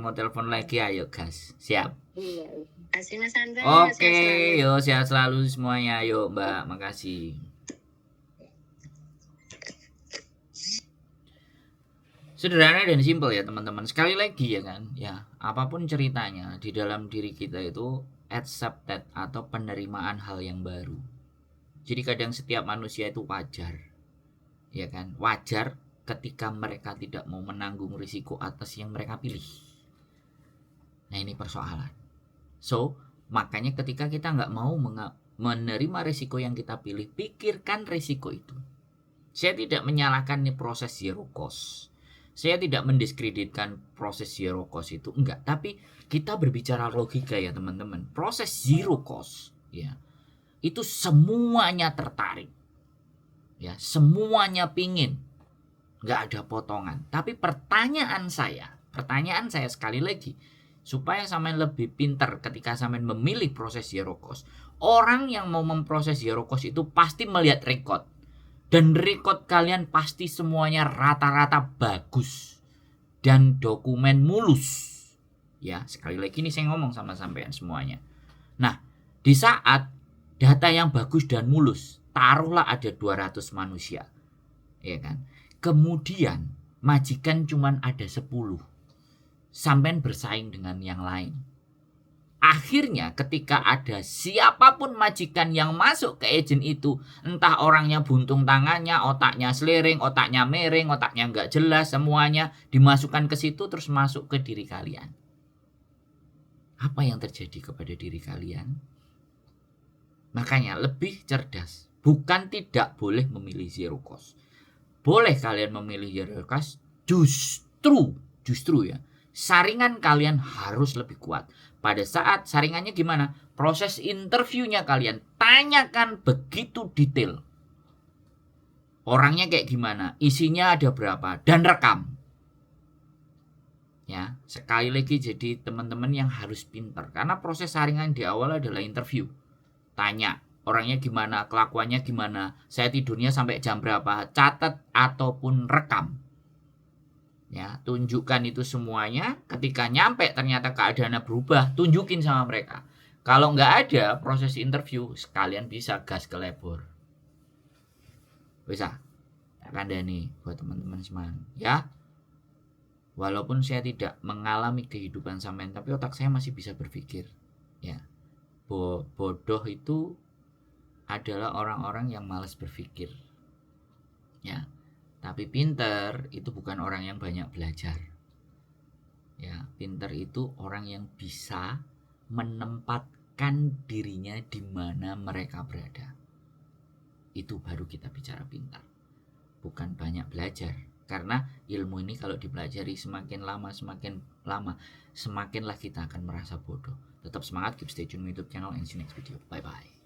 mau telepon lagi, ayo gas. Siap. Iya. Kasih Mas Andre. Oke, yo sehat selalu semuanya. Yuk Mbak, makasih. Sederhana dan simpel ya teman-teman. Sekali lagi ya kan, ya apapun ceritanya di dalam diri kita itu accepted atau penerimaan hal yang baru. Jadi kadang setiap manusia itu wajar, ya kan, wajar ketika mereka tidak mau menanggung risiko atas yang mereka pilih. Nah ini persoalan. So makanya ketika kita nggak mau menerima risiko yang kita pilih, pikirkan risiko itu. Saya tidak menyalahkan nih proses zero cost. Saya tidak mendiskreditkan proses zero cost itu, enggak. Tapi kita berbicara logika ya teman-teman. Proses zero cost, ya, itu semuanya tertarik, ya, semuanya pingin, nggak ada potongan. Tapi pertanyaan saya sekali lagi, supaya sampean lebih pintar ketika sampean memilih proses zero cost. Orang yang mau memproses zero cost itu pasti melihat record. Dan record kalian pasti semuanya rata-rata bagus dan dokumen mulus. Ya, sekali lagi ini saya ngomong sama sampean semuanya. Nah, di saat data yang bagus dan mulus, taruhlah ada 200 manusia. Ya kan? Kemudian majikan cuman ada 10. Sampean bersaing dengan yang lain. Akhirnya ketika ada siapapun majikan yang masuk ke agent itu, entah orangnya buntung tangannya, otaknya selering, otaknya miring, otaknya nggak jelas, semuanya dimasukkan ke situ terus masuk ke diri kalian. Apa yang terjadi kepada diri kalian? Makanya lebih cerdas. Bukan tidak boleh memilih zero cost. Boleh kalian memilih zero cost, justru ya. Saringan kalian harus lebih kuat. Pada saat saringannya gimana? Proses interviewnya kalian tanyakan begitu detail. Orangnya kayak gimana? Isinya ada berapa? Dan rekam. Ya, sekali lagi jadi teman-teman yang harus pintar. Karena proses saringan di awal adalah interview. Tanya, orangnya gimana? Kelakuannya gimana? Saya tidurnya sampai jam berapa? Catat ataupun rekam. Ya, tunjukkan itu semuanya. Ketika nyampe ternyata keadaannya berubah, tunjukin sama mereka. Kalau nggak ada proses interview, sekalian bisa gas ke labor. Bisa. Kandani buat teman-teman semuanya. Ya. Walaupun saya tidak mengalami kehidupan sampean, tapi otak saya masih bisa berpikir. Ya. Bodoh itu adalah orang-orang yang malas berpikir. Ya. Tapi pinter itu bukan orang yang banyak belajar. Ya, pinter itu orang yang bisa menempatkan dirinya di mana mereka berada. Itu baru kita bicara pintar. Bukan banyak belajar. Karena ilmu ini kalau dipelajari semakin lama, semakinlah kita akan merasa bodoh. Tetap semangat, keep stay tune YouTube channel and see you next video. Bye bye.